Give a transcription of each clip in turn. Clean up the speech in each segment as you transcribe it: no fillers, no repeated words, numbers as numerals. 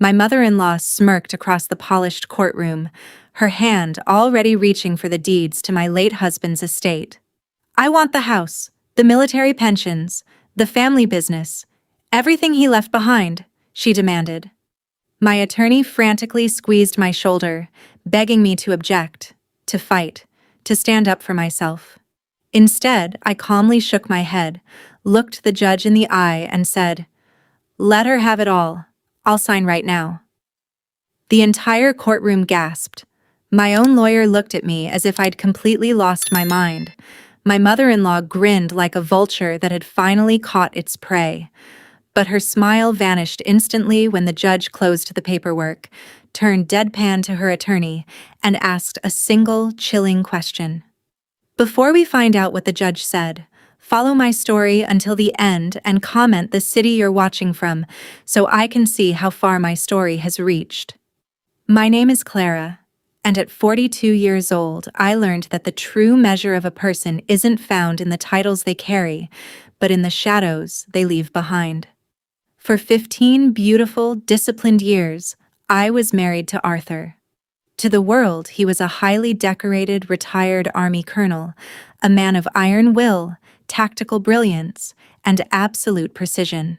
My mother-in-law smirked across the polished courtroom, her hand already reaching for the deeds to my late husband's estate. "I want the house, the military pensions, the family business, everything he left behind," she demanded. My attorney frantically squeezed my shoulder, begging me to object, to fight, to stand up for myself. Instead, I calmly shook my head, looked the judge in the eye, and said, "Let her have it all. I'll sign right now." The entire courtroom gasped. My own lawyer looked at me as if I'd completely lost my mind. My mother-in-law grinned like a vulture that had finally caught its prey. But her smile vanished instantly when the judge closed the paperwork, turned deadpan to her attorney, and asked a single, chilling question. Before we find out what the judge said, follow my story until the end and comment the city you're watching from so I can see how far my story has reached. My name is Clara, and at 42 years old, I learned that the true measure of a person isn't found in the titles they carry, but in the shadows they leave behind. For 15 beautiful, disciplined years, I was married to Arthur. To the world, he was a highly decorated, retired Army colonel, a man of iron will, tactical brilliance, and absolute precision.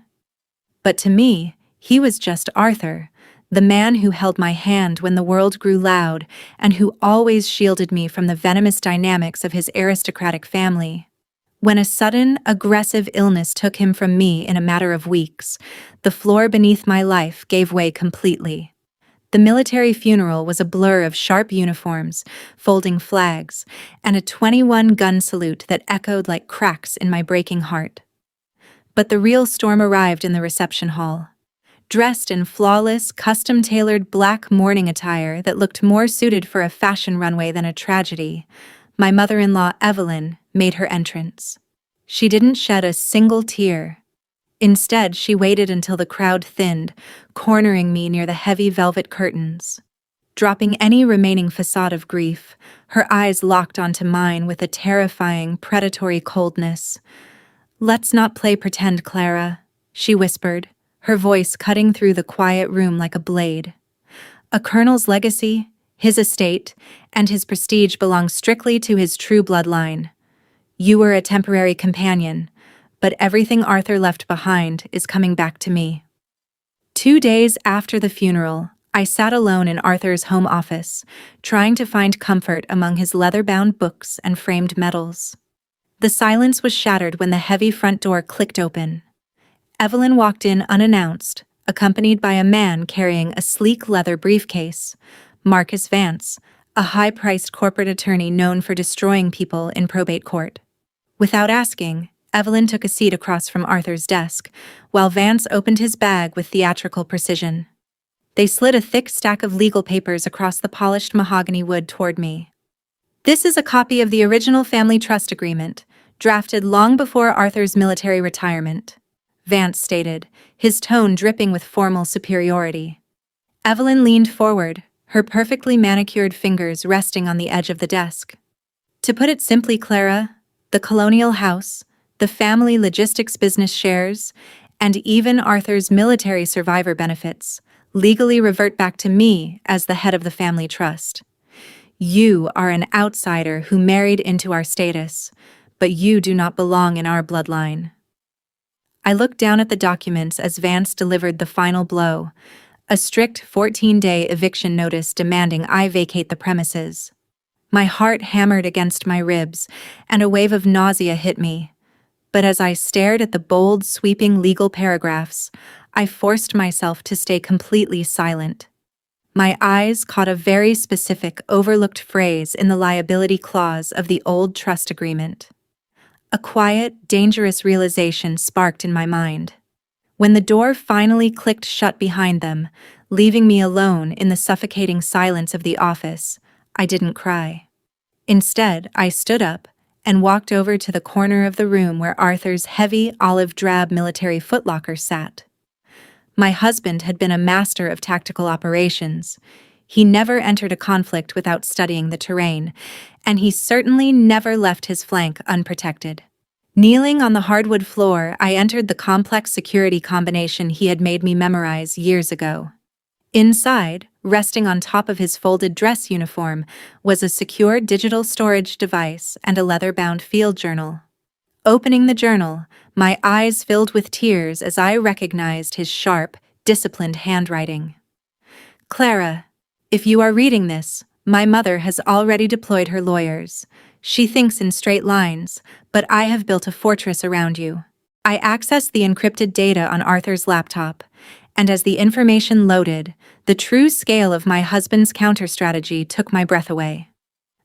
But to me, he was just Arthur, the man who held my hand when the world grew loud and who always shielded me from the venomous dynamics of his aristocratic family. When a sudden, aggressive illness took him from me in a matter of weeks, the floor beneath my life gave way completely. The military funeral was a blur of sharp uniforms, folding flags, and a 21-gun salute that echoed like cracks in my breaking heart. But the real storm arrived in the reception hall. Dressed in flawless, custom-tailored black mourning attire that looked more suited for a fashion runway than a tragedy, my mother-in-law, Evelyn, made her entrance. She didn't shed a single tear. Instead, she waited until the crowd thinned, cornering me near the heavy velvet curtains. Dropping any remaining facade of grief, her eyes locked onto mine with a terrifying, predatory coldness. "Let's not play pretend, Clara," she whispered, her voice cutting through the quiet room like a blade. "A colonel's legacy, his estate, and his prestige belong strictly to his true bloodline. You were a temporary companion, but everything Arthur left behind is coming back to me." 2 days after the funeral, I sat alone in Arthur's home office, trying to find comfort among his leather-bound books and framed medals. The silence was shattered when the heavy front door clicked open. Evelyn walked in unannounced, accompanied by a man carrying a sleek leather briefcase, Marcus Vance, a high-priced corporate attorney known for destroying people in probate court. Without asking, Evelyn took a seat across from Arthur's desk, while Vance opened his bag with theatrical precision. They slid a thick stack of legal papers across the polished mahogany wood toward me. "This is a copy of the original family trust agreement, drafted long before Arthur's military retirement," Vance stated, his tone dripping with formal superiority. Evelyn leaned forward, her perfectly manicured fingers resting on the edge of the desk. "To put it simply, Clara, the colonial house, the family logistics business shares, and even Arthur's military survivor benefits legally revert back to me as the head of the family trust. You are an outsider who married into our status, but you do not belong in our bloodline." I looked down at the documents as Vance delivered the final blow, a strict 14-day eviction notice demanding I vacate the premises. My heart hammered against my ribs, and a wave of nausea hit me. But as I stared at the bold, sweeping legal paragraphs, I forced myself to stay completely silent. My eyes caught a very specific, overlooked phrase in the liability clause of the old trust agreement. A quiet, dangerous realization sparked in my mind. When the door finally clicked shut behind them, leaving me alone in the suffocating silence of the office, I didn't cry. Instead, I stood up and walked over to the corner of the room where Arthur's heavy, olive-drab military footlocker sat. My husband had been a master of tactical operations. He never entered a conflict without studying the terrain, and he certainly never left his flank unprotected. Kneeling on the hardwood floor, I entered the complex security combination he had made me memorize years ago. Inside, resting on top of his folded dress uniform, was a secure digital storage device and a leather-bound field journal. Opening the journal, my eyes filled with tears as I recognized his sharp, disciplined handwriting. Clara, if you are reading this, my mother has already deployed her lawyers. She thinks in straight lines, but I have built a fortress around you. I accessed the encrypted data on Arthur's laptop, and as the information loaded, the true scale of my husband's counter-strategy took my breath away.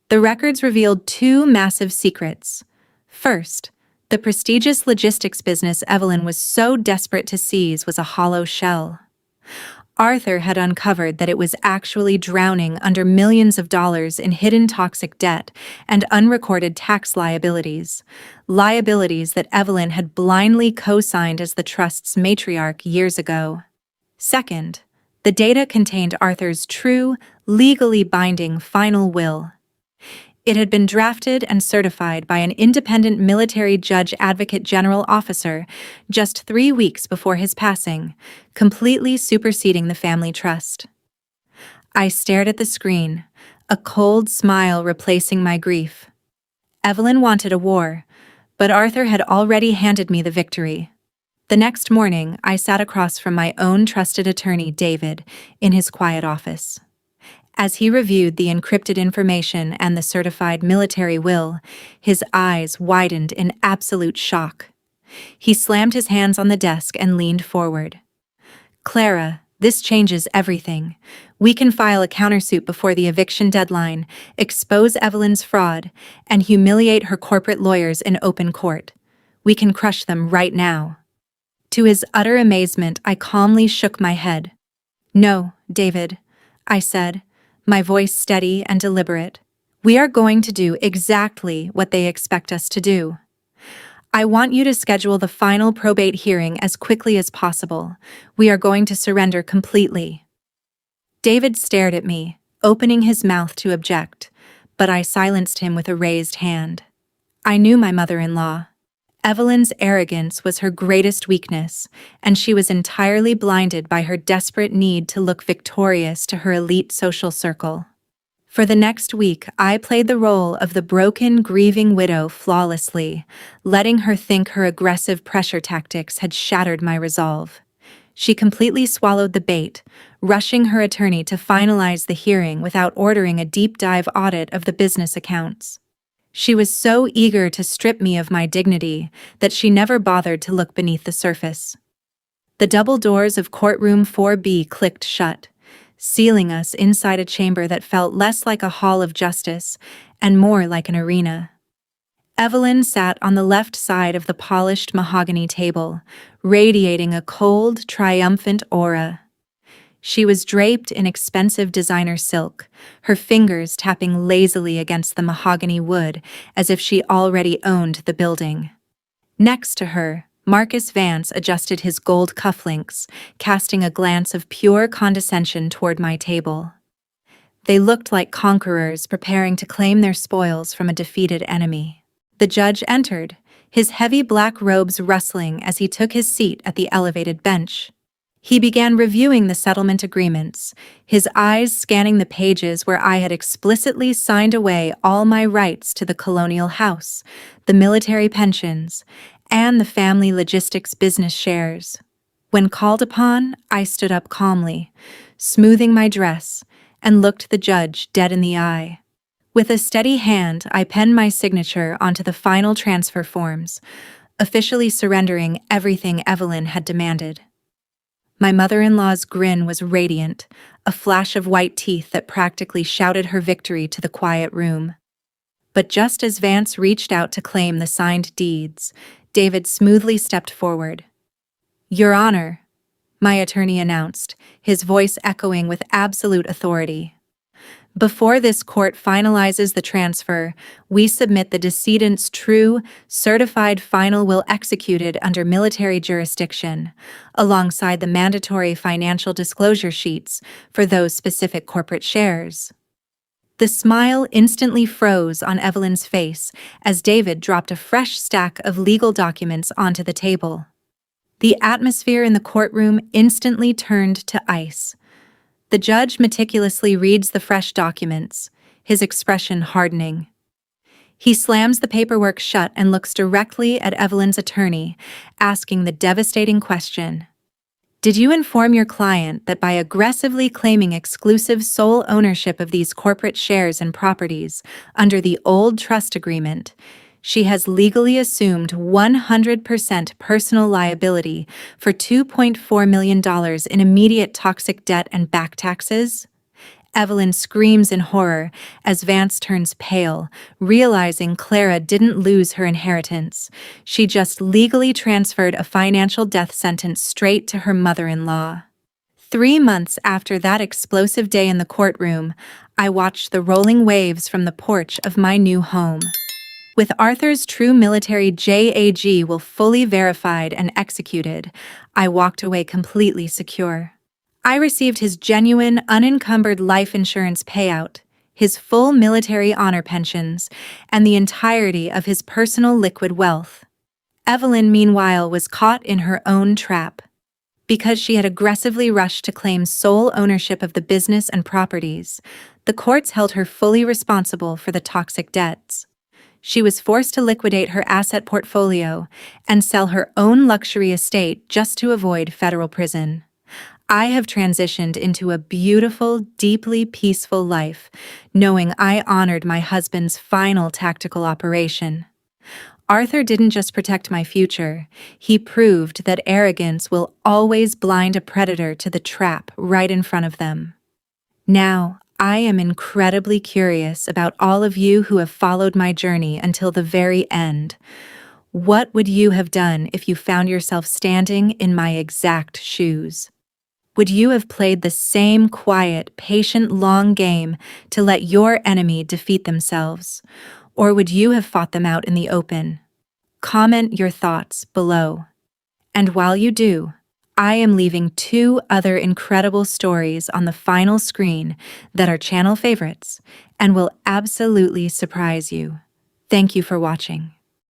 The records revealed two massive secrets. First, the prestigious logistics business Evelyn was so desperate to seize was a hollow shell. Arthur had uncovered that it was actually drowning under millions of dollars in hidden toxic debt and unrecorded tax liabilities that Evelyn had blindly co-signed as the trust's matriarch years ago. Second, the data contained Arthur's true, legally binding final will. It had been drafted and certified by an independent military judge advocate general officer just 3 weeks before his passing, completely superseding the family trust. I stared at the screen, a cold smile replacing my grief. Evelyn wanted a war, but Arthur had already handed me the victory. The next morning, I sat across from my own trusted attorney, David, in his quiet office. As he reviewed the encrypted information and the certified military will, his eyes widened in absolute shock. He slammed his hands on the desk and leaned forward. Clara, this changes everything. We can file a countersuit before the eviction deadline, expose Evelyn's fraud, and humiliate her corporate lawyers in open court. We can crush them right now. To his utter amazement, I calmly shook my head. No, David, I said, my voice steady and deliberate. We are going to do exactly what they expect us to do. I want you to schedule the final probate hearing as quickly as possible. We are going to surrender completely. David stared at me, opening his mouth to object, but I silenced him with a raised hand. I knew my mother-in-law. Evelyn's arrogance was her greatest weakness, and she was entirely blinded by her desperate need to look victorious to her elite social circle. For the next week, I played the role of the broken, grieving widow flawlessly, letting her think her aggressive pressure tactics had shattered my resolve. She completely swallowed the bait, rushing her attorney to finalize the hearing without ordering a deep-dive audit of the business accounts. She was so eager to strip me of my dignity that she never bothered to look beneath the surface. The double doors of courtroom 4B clicked shut, sealing us inside a chamber that felt less like a hall of justice and more like an arena. Evelyn sat on the left side of the polished mahogany table, radiating a cold, triumphant aura. She was draped in expensive designer silk, her fingers tapping lazily against the mahogany wood as if she already owned the building. Next to her, Marcus Vance adjusted his gold cufflinks, casting a glance of pure condescension toward my table. They looked like conquerors preparing to claim their spoils from a defeated enemy. The judge entered, his heavy black robes rustling as he took his seat at the elevated bench. He began reviewing the settlement agreements, his eyes scanning the pages where I had explicitly signed away all my rights to the colonial house, the military pensions, and the family logistics business shares. When called upon, I stood up calmly, smoothing my dress, and looked the judge dead in the eye. With a steady hand, I penned my signature onto the final transfer forms, officially surrendering everything Evelyn had demanded. My mother-in-law's grin was radiant, a flash of white teeth that practically shouted her victory to the quiet room. But just as Vance reached out to claim the signed deeds, David smoothly stepped forward. "Your Honor," my attorney announced, his voice echoing with absolute authority. "Before this court finalizes the transfer, we submit the decedent's true, certified final will executed under military jurisdiction, alongside the mandatory financial disclosure sheets for those specific corporate shares." The smile instantly froze on Evelyn's face as David dropped a fresh stack of legal documents onto the table. The atmosphere in the courtroom instantly turned to ice. The judge meticulously reads the fresh documents, his expression hardening. He slams the paperwork shut and looks directly at Evelyn's attorney, asking the devastating question. Did you inform your client that by aggressively claiming exclusive sole ownership of these corporate shares and properties under the old trust agreement, she has legally assumed 100% personal liability for $2.4 million in immediate toxic debt and back taxes? Evelyn screams in horror as Vance turns pale, realizing Clara didn't lose her inheritance. She just legally transferred a financial death sentence straight to her mother-in-law. 3 months after that explosive day in the courtroom, I watched the rolling waves from the porch of my new home. With Arthur's true military JAG will fully verified and executed, I walked away completely secure. I received his genuine, unencumbered life insurance payout, his full military honor pensions, and the entirety of his personal liquid wealth. Evelyn, meanwhile, was caught in her own trap. Because she had aggressively rushed to claim sole ownership of the business and properties, the courts held her fully responsible for the toxic debts. She was forced to liquidate her asset portfolio and sell her own luxury estate just to avoid federal prison. I have transitioned into a beautiful, deeply peaceful life, knowing I honored my husband's final tactical operation. Arthur didn't just protect my future, he proved that arrogance will always blind a predator to the trap right in front of them. Now, I am incredibly curious about all of you who have followed my journey until the very end. What would you have done if you found yourself standing in my exact shoes? Would you have played the same quiet, patient, long game to let your enemy defeat themselves? Or would you have fought them out in the open? Comment your thoughts below. And while you do, I am leaving 2 other incredible stories on the final screen that are channel favorites and will absolutely surprise you. Thank you for watching.